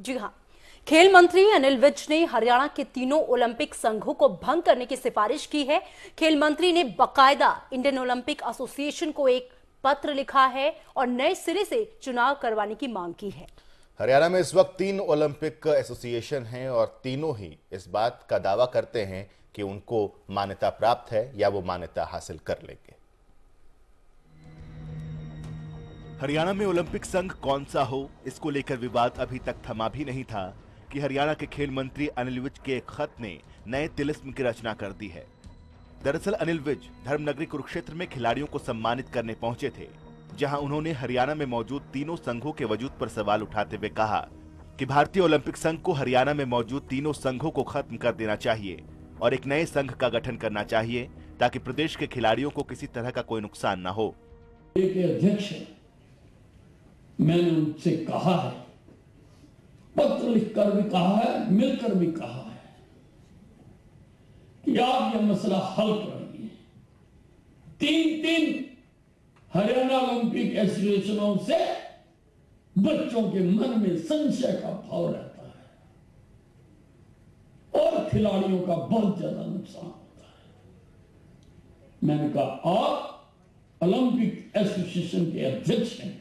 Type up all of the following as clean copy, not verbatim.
जी हाँ, खेल मंत्री अनिल विज ने हरियाणा के तीनों ओलंपिक संघों को भंग करने की सिफारिश की है। खेल मंत्री ने बकायदा इंडियन ओलंपिक एसोसिएशन को एक पत्र लिखा है और नए सिरे से चुनाव करवाने की मांग की है। हरियाणा में इस वक्त 3 ओलंपिक एसोसिएशन हैं और तीनों ही इस बात का दावा करते हैं कि उनको मान्यता प्राप्त है या वो मान्यता हासिल कर लेंगे। हरियाणा में ओलंपिक संघ कौन सा हो, इसको लेकर विवाद अभी तक थमा भी नहीं था कि हरियाणा के खेल मंत्री अनिल विज के एक खत ने नए तिलिस्म की रचना कर दी है। दरअसल अनिल विज धर्मनगरी कुरुक्षेत्र में खिलाड़ियों को सम्मानित करने पहुंचे थे, जहां उन्होंने हरियाणा में मौजूद तीनों संघों के वजूद पर सवाल उठाते हुए कहा कि भारतीय ओलंपिक संघ को हरियाणा में मौजूद तीनों संघों को खत्म कर देना चाहिए और एक नए संघ का गठन करना चाहिए ताकि प्रदेश के खिलाड़ियों को किसी तरह का कोई नुकसान न हो। अध्यक्ष मैंने उनसे कहा है, पत्र लिखकर भी कहा है, मिलकर भी कहा है कि आप यह मसला हल करेंगे। 3 हरियाणा ओलंपिक एसोसिएशनों से बच्चों के मन में संशय का भाव रहता है और खिलाड़ियों का बहुत ज्यादा नुकसान होता है। मैंने कहा आप ओलंपिक एसोसिएशन के अध्यक्ष हैं,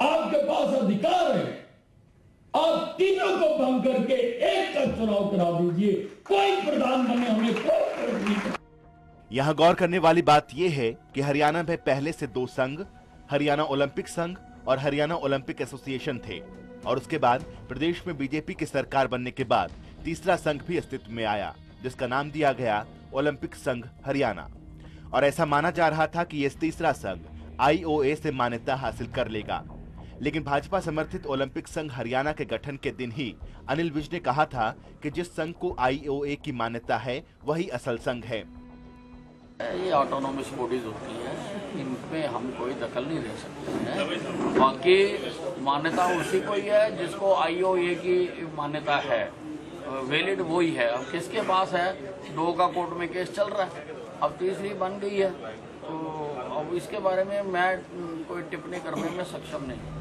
आपके पास अधिकार है, आप तीनों को भंग करके एक का चुनाव करा दीजिए, कोई प्रधान बने, हमें कोई फर्क नहीं पड़ता। यहाँ गौर करने वाली बात यह है कि हरियाणा में पहले से 2 संघ, हरियाणा ओलंपिक संघ और हरियाणा ओलंपिक एसोसिएशन थे और उसके बाद प्रदेश में बीजेपी की सरकार बनने के बाद तीसरा संघ भी अस्तित्व में आया, जिसका नाम दिया गया ओलंपिक संघ हरियाणा। और ऐसा माना जा रहा था कि यह तीसरा संघ IOA से मान्यता हासिल कर लेगा, लेकिन भाजपा समर्थित ओलंपिक संघ हरियाणा के गठन के दिन ही अनिल विज ने कहा था कि जिस संघ को IOA की मान्यता है वही असल संघ है। ये ऑटोनोमस बॉडीज होती है, इनमें हम कोई दखल नहीं ले सकते हैं। बाकी मान्यता उसी को ही है जिसको IOA की मान्यता है, वैलिड वही है। अब किसके पास है, 2 का कोर्ट में केस चल रहा है, अब तीसरी बन गई है, तो अब इसके बारे में मैं कोई टिप्पणी करने में सक्षम नहीं।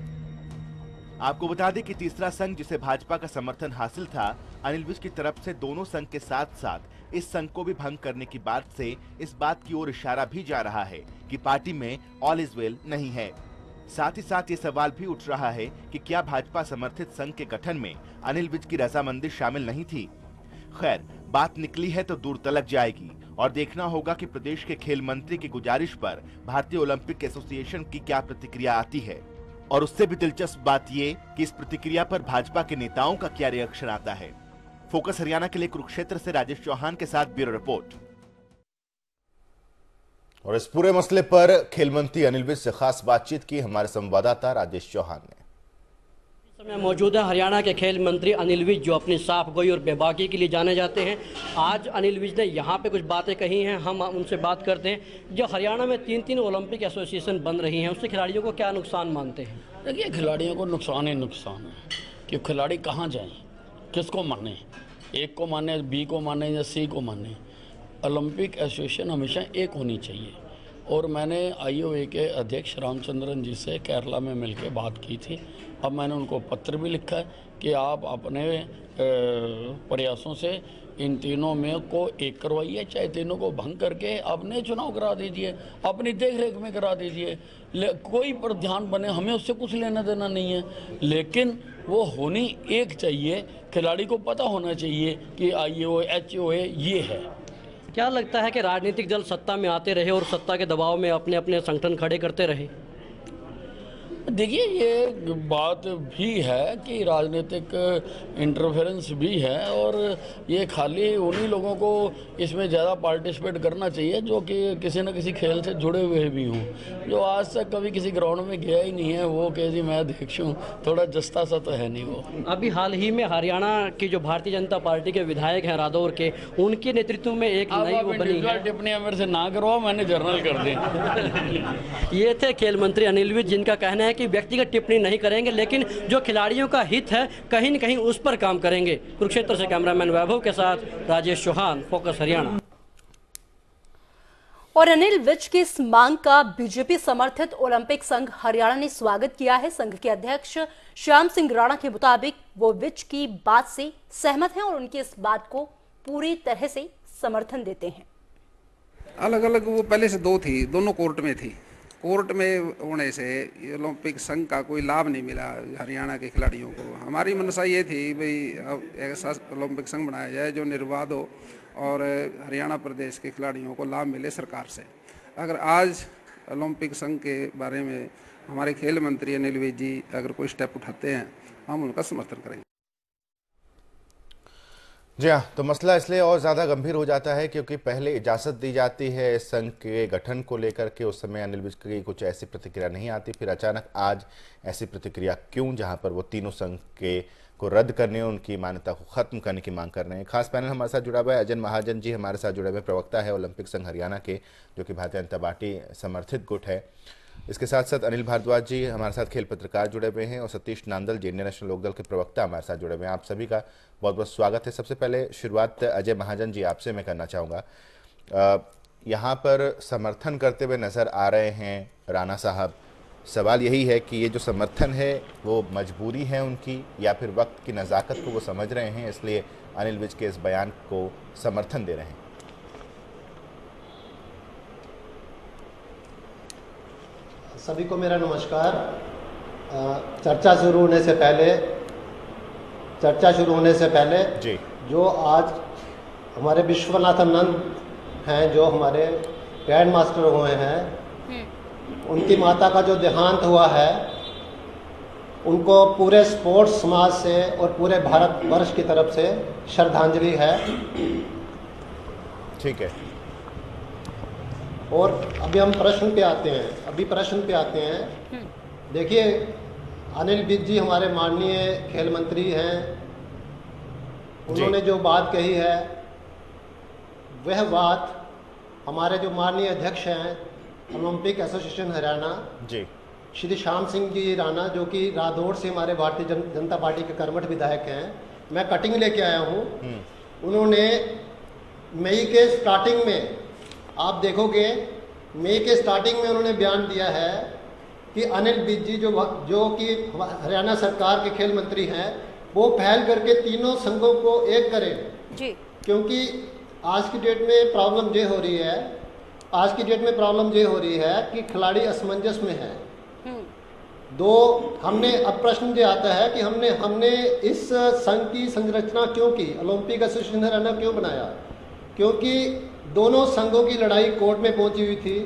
आपको बता दें कि तीसरा संघ जिसे भाजपा का समर्थन हासिल था, अनिल विज की तरफ से दोनों संघ के साथ साथ इस संघ को भी भंग करने की बात से इस बात की ओर इशारा भी जा रहा है कि पार्टी में ऑल इज वेल नहीं है। साथ ही साथ ये सवाल भी उठ रहा है कि क्या भाजपा समर्थित संघ के गठन में अनिल विज की रजामंदी शामिल नहीं थी। खैर, बात निकली है तो दूर तलक जाएगी और देखना होगा कि प्रदेश के खेल मंत्री की गुजारिश पर भारतीय ओलंपिक एसोसिएशन की क्या प्रतिक्रिया आती है। और उससे भी दिलचस्प बात ये कि इस प्रतिक्रिया पर भाजपा के नेताओं का क्या रिएक्शन आता है। फोकस हरियाणा के लिए कुरुक्षेत्र से राजेश चौहान के साथ ब्यूरो रिपोर्ट। और इस पूरे मसले पर खेल मंत्री अनिल विज से खास बातचीत की हमारे संवाददाता राजेश चौहान ने। समय मौजूद है हरियाणा के खेल मंत्री अनिल विज, जो अपनी साफ गोई और बेबाकी के लिए जाने जाते हैं। आज अनिल विज ने यहाँ पे कुछ बातें कही हैं, हम उनसे बात करते हैं। जो हरियाणा में 3 ओलंपिक एसोसिएशन बन रही हैं, उससे खिलाड़ियों को क्या नुकसान मानते हैं? देखिए, खिलाड़ियों को नुकसान ही नुकसान है कि खिलाड़ी कहाँ जाएं, किसको माने, एक को माने, बी को माने या सी को माने। ओलंपिक एसोसिएशन हमेशा एक होनी चाहिए। और मैंने IOA के अध्यक्ष रामचंद्रन जी से केरला में मिलकर बात की थी। अब मैंने उनको पत्र भी लिखा है कि आप अपने प्रयासों से इन तीनों में को एक करवाइए, चाहे तीनों को भंग करके अपने चुनाव करा दीजिए, अपनी देखरेख में करा दीजिए। कोई पर ध्यान बने, हमें उससे कुछ लेना देना नहीं है, लेकिन वो होनी एक चाहिए। खिलाड़ी को पता होना चाहिए कि IOA HOA ये है। क्या लगता है कि राजनीतिक दल सत्ता में आते रहे और सत्ता के दबाव में अपने अपने संगठन खड़े करते रहे? देखिए, ये बात भी है कि राजनीतिक इंटरफेरेंस भी है और ये खाली उन्हीं लोगों को इसमें ज़्यादा पार्टिसिपेट करना चाहिए जो कि किसी न किसी खेल से जुड़े हुए भी हों। जो आज तक कभी किसी ग्राउंड में गया ही नहीं है, वो कह जी मैं अध्यक्ष हूँ, थोड़ा जस्ता सा तो है नहीं वो। अभी हाल ही में हरियाणा की जो भारतीय जनता पार्टी के विधायक हैं रादौर के, उनके नेतृत्व में एक नई वो बनी है। टिप्पणियाँ मेरे से ना करवाओ, मैंने जर्नल कर दी। ये थे खेल मंत्री अनिल विज, जिनका कहना है कि व्यक्तिगत टिप्पणी नहीं करेंगे, लेकिन जो खिलाड़ियों का हित है कहीं न कहीं उस पर काम करेंगे। कुरुक्षेत्र से कैमरामैन वैभव के साथ राजेश चौहान, फोकस हरियाणा। और अनिल विज की इस मांग का बीजेपी समर्थित ओलंपिक संघ हरियाणा ने स्वागत किया है। संघ के अध्यक्ष श्याम सिंह राणा के मुताबिक वो विज की बात से सहमत हैं और उनकी इस बात को पूरी तरह से समर्थन देते हैं। अलग अलग वो पहले से दो थी, दोनों कोर्ट में थी। कोर्ट में होने से ओलंपिक संघ का कोई लाभ नहीं मिला हरियाणा के खिलाड़ियों को। हमारी मनसा ये थी भाई ऐसा ओलंपिक संघ बनाया जाए जो निर्बाध हो और हरियाणा प्रदेश के खिलाड़ियों को लाभ मिले सरकार से। अगर आज ओलंपिक संघ के बारे में हमारे खेल मंत्री अनिल विज जी अगर कोई स्टेप उठाते हैं, हम उनका समर्थन करेंगे। जी हाँ, तो मसला इसलिए और ज़्यादा गंभीर हो जाता है क्योंकि पहले इजाज़त दी जाती है इस संघ के गठन को लेकर के, उस समय अनिल विज की कुछ ऐसी प्रतिक्रिया नहीं आती, फिर अचानक आज ऐसी प्रतिक्रिया क्यों, जहां पर वो तीनों संघ के को रद्द करने, उनकी मान्यता को खत्म करने की मांग कर रहे हैं। खास पैनल हमारे साथ जुड़ा हुआ है अजय महाजन जी, हमारे साथ जुड़े हुए प्रवक्ता है ओलंपिक संघ हरियाणा के, जो कि भारतीय जनता पार्टी समर्थित गुट है। इसके साथ साथ अनिल भारद्वाज जी हमारे साथ खेल पत्रकार जुड़े हुए हैं और सतीश नांदल जी इंडियन नेशनल लोकदल के प्रवक्ता हमारे साथ जुड़े हुए हैं। आप सभी का बहुत बहुत स्वागत है। सबसे पहले शुरुआत अजय महाजन जी आपसे मैं करना चाहूँगा। यहाँ पर समर्थन करते हुए नज़र आ रहे हैं राणा साहब। सवाल यही है कि ये जो समर्थन है वो मजबूरी है उनकी या फिर वक्त की नज़ाकत को वो समझ रहे हैं, इसलिए अनिल विज के इस बयान को समर्थन दे रहे हैं? सभी को मेरा नमस्कार। चर्चा शुरू होने से पहले जी, जो आज हमारे विश्वनाथन नंद हैं, जो हमारे ग्रैंड मास्टर हुए हैं, उनकी माता का जो देहांत हुआ है, उनको पूरे स्पोर्ट्स समाज से और पूरे भारतवर्ष की तरफ से श्रद्धांजलि है। ठीक है। और अभी हम प्रश्न पे आते हैं। देखिए, अनिल विज जी हमारे माननीय खेल मंत्री हैं। उन्होंने जो बात कही है वह बात हमारे जो माननीय अध्यक्ष हैं ओलंपिक एसोसिएशन हरियाणा जी, श्री श्याम सिंह जी राणा, जो कि रादौर से हमारे भारतीय जनता पार्टी के कर्मठ विधायक हैं, मैं कटिंग लेके आया हूँ। उन्होंने मई के स्टार्टिंग में, आप देखोगे मई के स्टार्टिंग में उन्होंने बयान दिया है कि अनिल विज जी जो कि हरियाणा सरकार के खेल मंत्री हैं, वो पहल करके तीनों संघों को एक करें जी। क्योंकि आज की डेट में प्रॉब्लम ये हो रही है कि खिलाड़ी असमंजस में है। हमने अब प्रश्न ये आता है कि हमने इस संघ की संरचना क्यों की, ओलंपिक एसोसिएशन हरियाणा क्यों बनाया? क्योंकि दोनों संघों की लड़ाई कोर्ट में पहुंची हुई थी।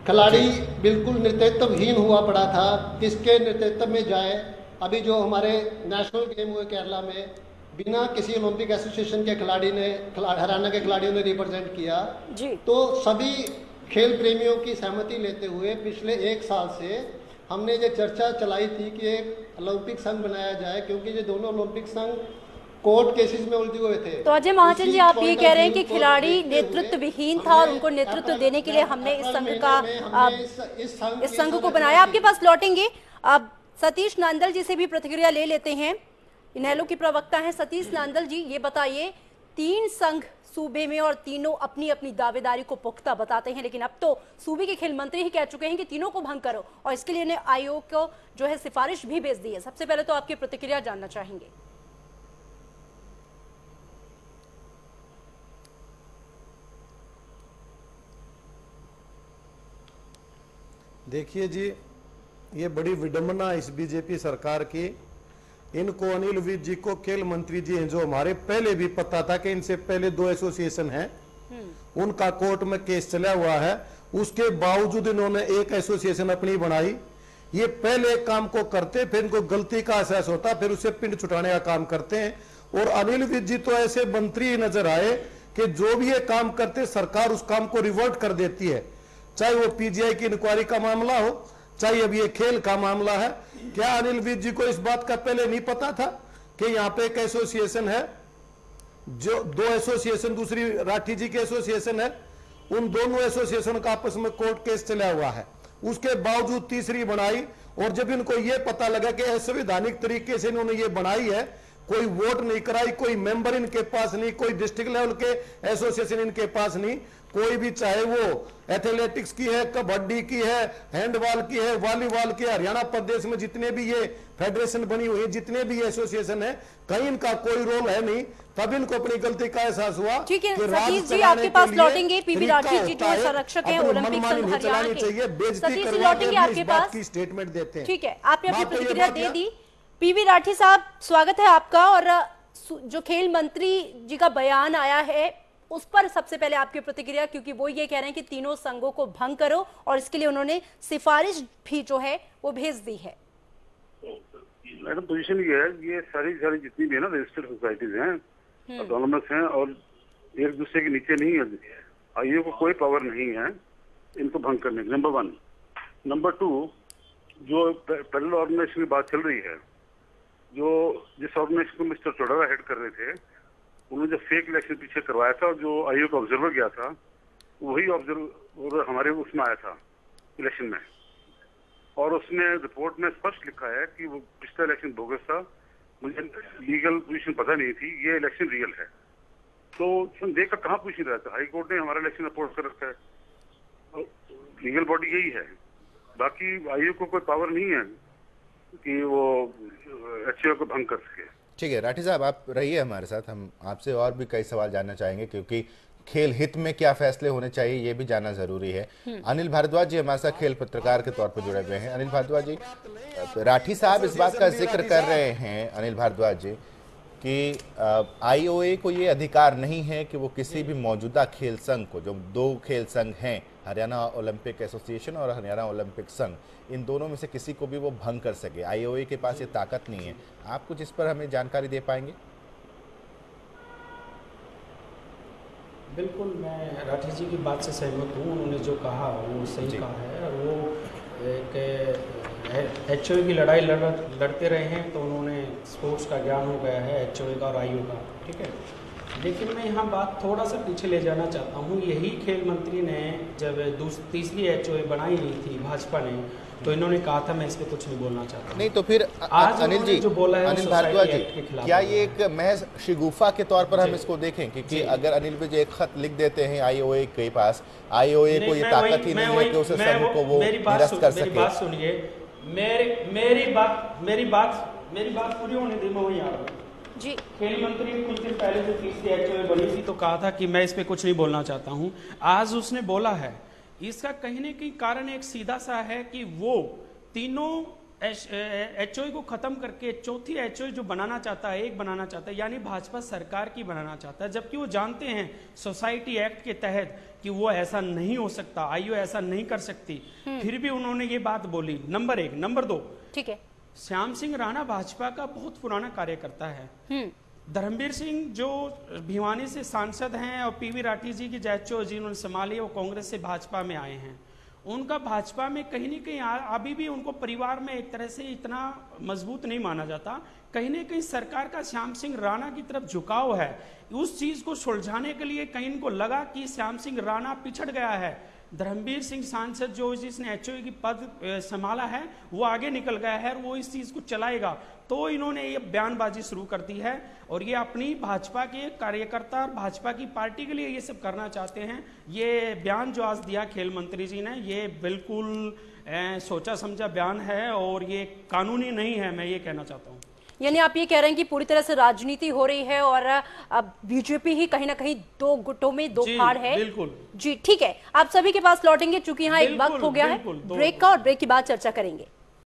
खिलाड़ी बिल्कुल नेतृत्वहीन हुआ पड़ा था, किसके नेतृत्व में जाए। अभी जो हमारे नेशनल गेम हुए केरला में, बिना किसी ओलंपिक एसोसिएशन के हरियाणा के खिलाड़ियों ने रिप्रेजेंट किया जी। तो सभी खेल प्रेमियों की सहमति लेते हुए पिछले 1 साल से हमने ये चर्चा चलाई थी कि एक ओलंपिक संघ बनाया जाए, क्योंकि ये दोनों ओलंपिक संघ कोर्ट केसेस में उलझे हुए थे। तो अजय महाजन जी, आप ये कह रहे हैं कि खिलाड़ी नेतृत्व विहीन था और उनको नेतृत्व देने के लिए हमने इस संघ को बनाया। आपके पास लौटेंगे। अब सतीश नांदल जी से भी प्रतिक्रिया ले लेते हैं, इनेलो के प्रवक्ता हैं। सतीश नांदल जी, ये बताइए, 3 संघ सूबे में और तीनों अपनी अपनी दावेदारी को पुख्ता बताते हैं, लेकिन अब तो सूबे के खेल मंत्री ही कह चुके हैं कि तीनों को भंग करो और इसके लिए आयोग को जो है सिफारिश भी भेज दी है। सबसे पहले तो आपकी प्रतिक्रिया जानना चाहेंगे। देखिए जी, ये बड़ी विडंबना इस बीजेपी सरकार की। इनको अनिल विज जी को खेल मंत्री जी हैं, जो हमारे पहले भी पता था कि इनसे पहले 2 एसोसिएशन हैं, उनका कोर्ट में केस चला हुआ है, उसके बावजूद इन्होंने एक एसोसिएशन अपनी बनाई। ये पहले काम को करते, फिर इनको गलती का एहसास होता, फिर उसे पिंड छुटाने का काम करते हैं। और अनिल विज जी तो ऐसे मंत्री नजर आए कि जो भी ये काम करते सरकार उस काम को रिवर्ट कर देती है, चाहे वो पीजीआई की इंक्वायरी का मामला हो, चाहे अब ये खेल का मामला है। क्या अनिल विज जी को इस बात का पहले नहीं पता था कि यहाँ पे एक एसोसिएशन है, जो 2 एसोसिएशन, दूसरी राठी जी की एसोसिएशन है, उन दोनों एसोसिएशन का आपस में कोर्ट केस चला हुआ है, उसके बावजूद तीसरी बनाई। और जब इनको ये पता लगा कि असंवैधानिक तरीके से इन्होंने ये बनाई है, कोई वोट नहीं कराई, कोई मेंबर इनके पास नहीं, कोई डिस्ट्रिक्ट लेवल के एसोसिएशन इनके पास नहीं, कोई भी, चाहे वो एथलेटिक्स की है, कबड्डी की है, हैंडबॉल की है, वॉलीबॉल की है, हरियाणा प्रदेश में जितने भी ये फेडरेशन बनी हुई है, जितने भी एसोसिएशन है, कहीं इनका कोई रोल है नहीं। तब इनको अपनी गलती का एहसास हुआ। ठीक है सतीश जी, आपके पास लौटेंगे। पीवी राठी जी जो संरक्षक हैं ओलंपिक संघ हरियाणा के, सतीश जी लौटेंगे आपके पास, स्टेटमेंट देते हैं। ठीक है, आपने अपनी प्रतिक्रिया दे दी। पीवी राठी साहब, स्वागत है आपका। और जो खेल मंत्री जी का बयान आया है उस पर सबसे पहले आपकी प्रतिक्रिया, क्योंकि वो ये कह रहे हैं कि तीनों संघों को भंग करो और इसके लिए उन्होंने सिफारिश भी जो है वो भेज दी है। मैडम पोजीशन ये है, ये सारी जितनी भी है ना रजिस्टर्ड सोसाइटीज हैं, ऑटोनोमस हैं और एक दूसरे के नीचे नहीं है। आईओ को कोई पावर नहीं है इनको भंग करने की, नंबर 1। नंबर 2, जो पैरेलल ऑर्गेनाइजेशन की बात चल रही है, जो जिस ऑर्गेनाइजेशन को मिस्टर चौटाला हेड कर रहे थे, उन्होंने जो फेक इलेक्शन पीछे करवाया था और जो आईओ का ऑब्जर्वर गया था, वही ऑब्जर्वर हमारे उसमें आया था इलेक्शन में, और उसने रिपोर्ट में स्पष्ट लिखा है कि वो पिछला इलेक्शन बोगस था, मुझे लीगल पोजीशन पता नहीं थी, ये इलेक्शन रियल है। तो देखकर कहाँ पोजीशन रहता है, हाई कोर्ट ने हमारा इलेक्शन रिपोर्ट कर रखा है, लीगल बॉडी यही है। बाकी आईओ को कोई पावर नहीं है कि वो एचओ को भंग कर सके। ठीक है राठी साहब, आप रहिए हमारे साथ, हम आपसे और भी कई सवाल जानना चाहेंगे, क्योंकि खेल हित में क्या फैसले होने चाहिए ये भी जानना जरूरी है। अनिल भारद्वाज जी हमारे साथ खेल पत्रकार के तौर पर जुड़े हुए हैं। अनिल भारद्वाज जी, राठी साहब इस बात का जिक्र कर रहे हैं, अनिल भारद्वाज जी, कि आईओए को ये अधिकार नहीं है कि वो किसी भी मौजूदा खेल संघ को, जो 2 खेल संघ हैं, हरियाणा ओलंपिक एसोसिएशन और हरियाणा ओलंपिक संघ, इन दोनों में से किसी को भी वो भंग कर सके। आईओए के पास ये ताकत नहीं है। आप कुछ इस पर हमें जानकारी दे पाएंगे? बिल्कुल, मैं राठी जी की बात से सहमत हूँ। उन्होंने जो कहा वो सही कहा है। और वो एक एचओए की लड़ाई लड़ते रहे हैं, तो उन्होंने स्पोर्ट्स का ज्ञान हो गया है एचओए का और आईओ का, ठीक है। लेकिन मैं यहाँ बात थोड़ा सा पीछे ले जाना चाहता हूँ। यही खेल मंत्री ने जब तीसरी एचओए बनाई नहीं थी भाजपा ने, तो इन्होंने कहा था मैं इस पे कुछ नहीं बोलना चाहता। नहीं तो फिर आज अनिल जी, जो बोला है अनिल भारद्वाज जी, क्या ये एक महज शिगुफा के तौर पर हम इसको देखें? क्योंकि अगर अनिल विजय एक खत लिख देते हैं आईओए के पास, आईओए को ये ताकत ही नहीं है कि उसे संघ को वो निरस्त कर सके। मेरी बात सुनिए, मेरी बात पूरी होने दी, मैं वहीं आ रहा हूँ जी। खेल मंत्री कुछ दिन पहले जो तीसरी एचओए बनी थी तो कहा था कि मैं इस पे कुछ नहीं बोलना चाहता हूँ। आज उसने बोला है। इसका कहीं न कहीं कारण एक सीधा सा है कि वो तीनों एचओए को खत्म करके चौथी एचओए जो बनाना चाहता है, एक बनाना चाहता है, यानी भाजपा सरकार की बनाना चाहता है, जबकि वो जानते हैं सोसाइटी एक्ट के तहत कि वो ऐसा नहीं हो सकता, आईओ ऐसा नहीं कर सकती, फिर भी उन्होंने ये बात बोली। नंबर 1। नंबर 2, ठीक है, श्याम सिंह राणा भाजपा का बहुत पुराना कार्यकर्ता है। धर्मवीर सिंह जो भिवानी से सांसद हैं और पीवी राठी जी की जैचो जी उन्होंने संभाली, वो कांग्रेस से भाजपा में आए हैं। उनका भाजपा में कहीं न कहीं अभी भी उनको परिवार में एक तरह से इतना मजबूत नहीं माना जाता। कहीं न कहीं सरकार का श्याम सिंह राणा की तरफ झुकाव है। उस चीज को सुलझाने के लिए कहीं इनको लगा कि श्याम सिंह राणा पिछड़ गया है, धर्मवीर सिंह सांसद जो जिसने एचओए की पद संभाला है वो आगे निकल गया है और वो इस चीज को चलाएगा, तो इन्होंने ये बयानबाजी शुरू कर दी है और ये अपनी भाजपा के कार्यकर्ता और भाजपा की पार्टी के लिए ये सब करना चाहते हैं। ये बयान जो आज दिया खेल मंत्री जी ने, ये बिल्कुल सोचा समझा बयान है और ये कानूनी नहीं है, मैं ये कहना चाहता हूँ। यानी आप ये कह रहे हैं कि पूरी तरह से राजनीति हो रही है और अब बीजेपी ही कहीं ना कहीं 2 गुटों में 2 फाड़ है। बिल्कुल जी, ठीक है, आप सभी के पास लौटेंगे, चूंकि यहाँ एक वक्त हो गया है ब्रेक का, और ब्रेक के बाद चर्चा करेंगे।